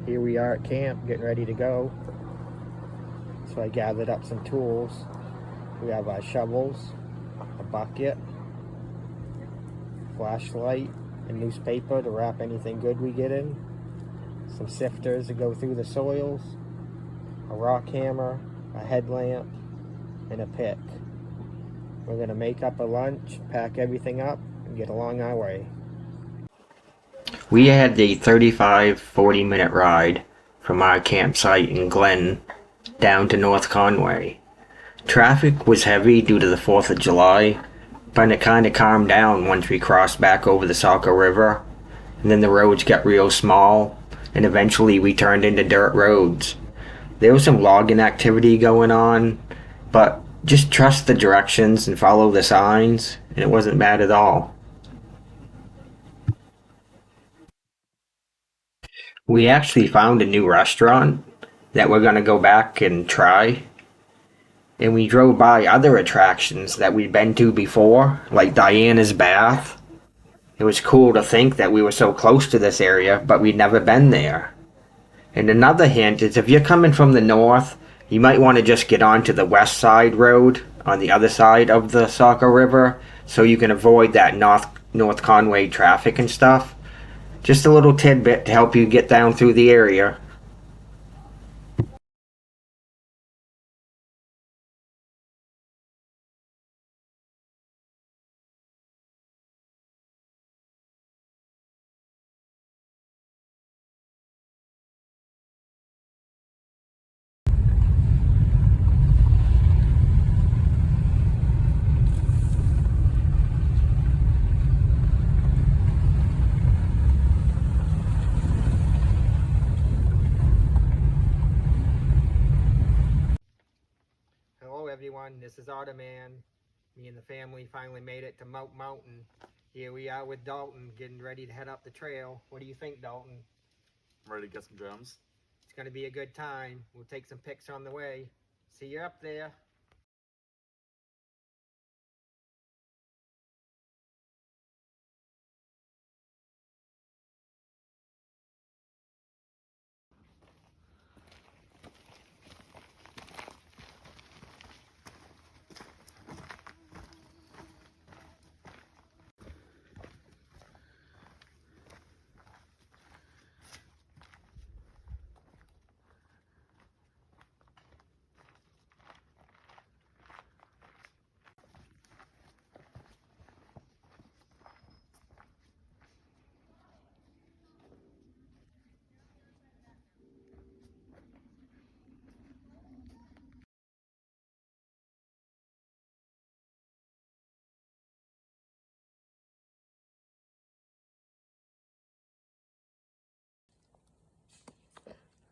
Here we are at camp, getting ready to go. So I gathered up some tools. We have our shovels, a bucket, flashlight, and newspaper to wrap anything good we get in, some sifters to go through the soils, a rock hammer, a headlamp, and a pick. We're gonna make up a lunch, pack everything up, and get along our way. We had a 40-minute ride from our campsite in Glen down to North Conway. Traffic was heavy due to the 4th of July, but it kind of calmed down once we crossed back over the Saco River, and then the roads got real small, and eventually we turned into dirt roads. There was some logging activity going on, but just trust the directions and follow the signs, and it wasn't bad at all. We actually found a new restaurant that we're going to go back and try. And we drove by other attractions that we'd been to before, like Diana's Bath. It was cool to think that we were so close to this area, but we'd never been there. And another hint is if you're coming from the north, you might want to just get onto the west side road on the other side of the Saco River so you can avoid that North Conway traffic and stuff. Just a little tidbit to help you get down through the area. Hello everyone, this is Otterman. Me and the family finally made it to Moat Mountain. Here we are with Dalton, getting ready to head up the trail. What do you think, Dalton? I'm ready to get some drums. It's going to be a good time. We'll take some pics on the way. See you up there.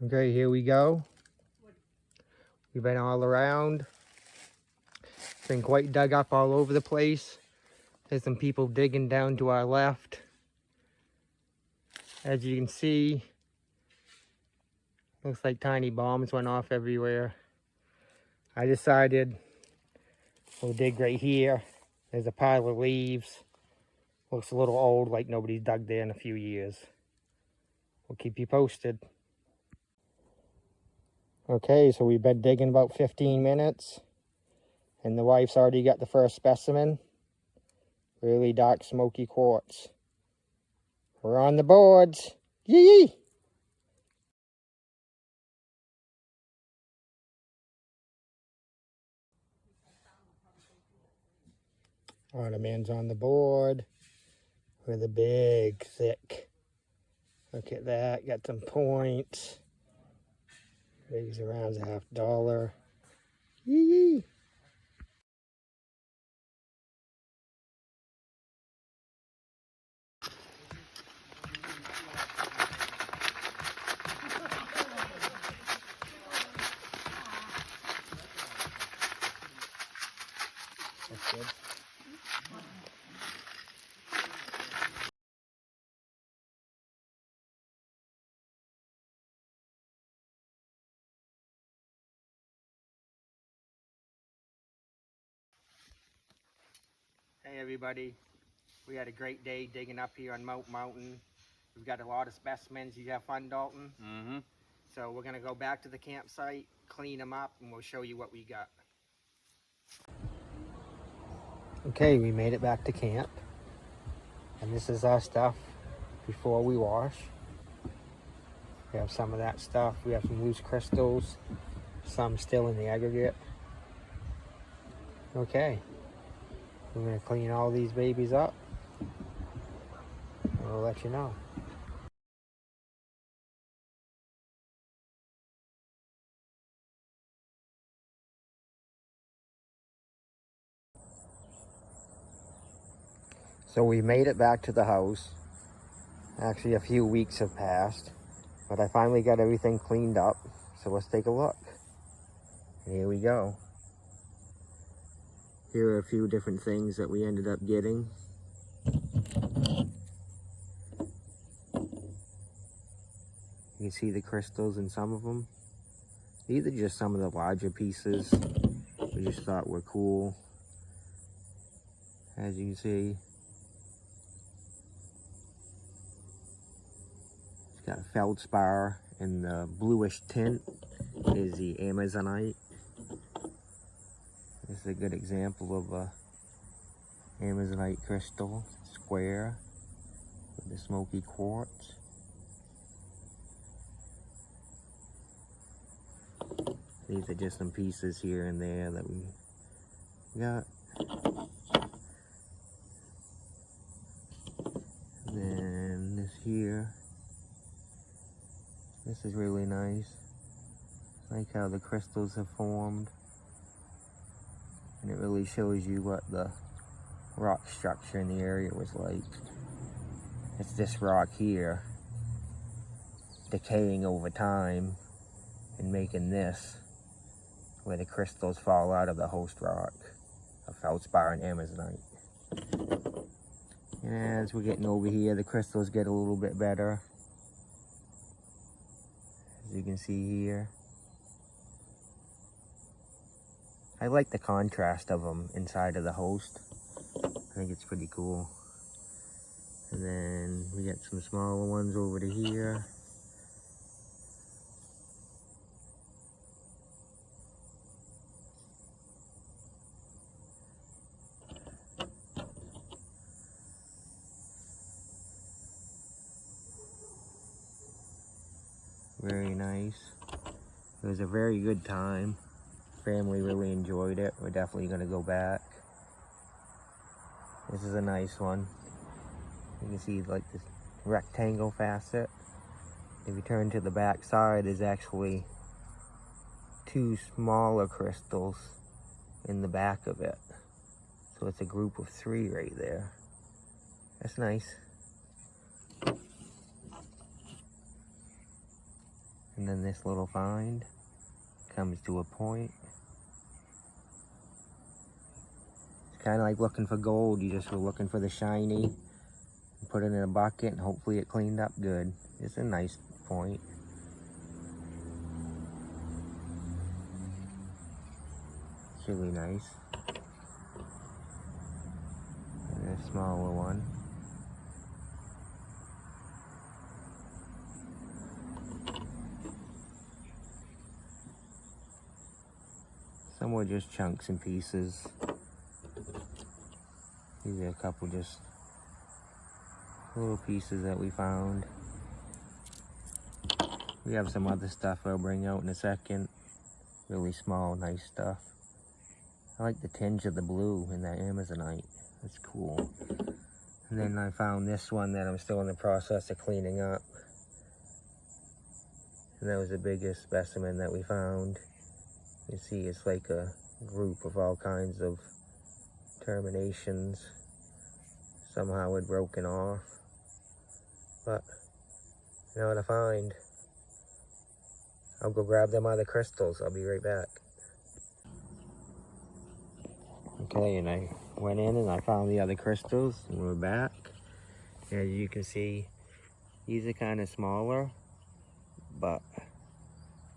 Okay, here we go. We've been all around. It's been quite dug up all over the place. There's some people digging down to our left. As you can see, looks like tiny bombs went off everywhere. I decided we'll dig right here. There's a pile of leaves. Looks a little old, like nobody's dug there in a few years. We'll keep you posted. Okay, so we've been digging about 15 minutes. And the wife's already got the first specimen. Really dark smoky quartz. We're on the boards. Yee! Otterman's on the board with a big, thick. Look at that, got some points. These around $50. Yee! That's good. Hey everybody, we had a great day digging up here on Moat Mountain. We've got a lot of specimens. You have fun, Dalton? Mm-hmm. So we're gonna go back to the campsite, clean them up, and we'll show you what we got. Okay, we made it back to camp. And this is our stuff before we wash. We have some of that stuff. We have some loose crystals, some still in the aggregate. Okay, we're gonna clean all these babies up, and we'll let you know. So we made it back to the house. Actually, a few weeks have passed, but I finally got everything cleaned up. So let's take a look. And here we go. Here are a few different things that we ended up getting. You can see the crystals in some of them. These are just some of the larger pieces we just thought were cool. As you can see, it's got feldspar, and the bluish tint is the Amazonite. This is a good example of a Amazonite crystal, square, with the smoky quartz. These are just some pieces here and there that we got. And then this here. This is really nice. I like how the crystals have formed. And it really shows you what the rock structure in the area was like. It's this rock here decaying over time and making this, where the crystals fall out of the host rock of feldspar and amazonite. And as we're getting over here, the crystals get a little bit better. As you can see here. I like the contrast of them inside of the host. I think it's pretty cool. And then we got some smaller ones over to here. Very nice. It was a very good time. Family really enjoyed it. We're definitely going to go back. This is a nice one. You can see like this rectangle facet. If you turn to the back side, there's actually two smaller crystals in the back of it. So it's a group of 3 right there. That's nice. And then this little find comes to a point. It's kind of like looking for gold. You just were looking for the shiny, put it in a bucket, and hopefully it cleaned up good. It's a nice point. It's really nice. And a smaller one. Some were just chunks and pieces. These are a couple just little pieces that we found. We have some other stuff I'll bring out in a second. Really small, nice stuff. I like the tinge of the blue in that amazonite. That's cool. And then I found this one that I'm still in the process of cleaning up. And that was the biggest specimen that we found. You see, it's like a group of all kinds of terminations. Somehow it broken off. But, you know what I find? I'll go grab them other crystals. I'll be right back. Okay, and I went in and I found the other crystals, and we're back. As you can see, these are kind of smaller, but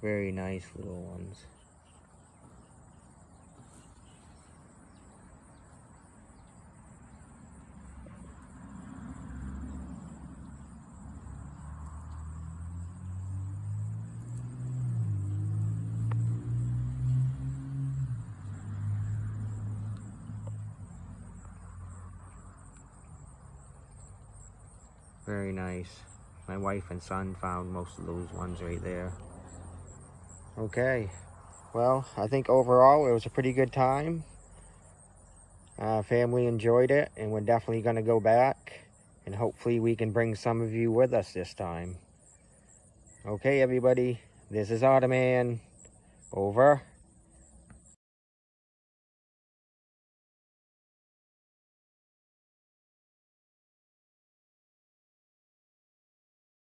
very nice little ones. Very nice. My wife and son found most of those ones right there. Okay. Well, I think overall it was a pretty good time. Family enjoyed it, and we're definitely going to go back. And hopefully we can bring some of you with us this time. Okay, everybody. This is Otterman. Over.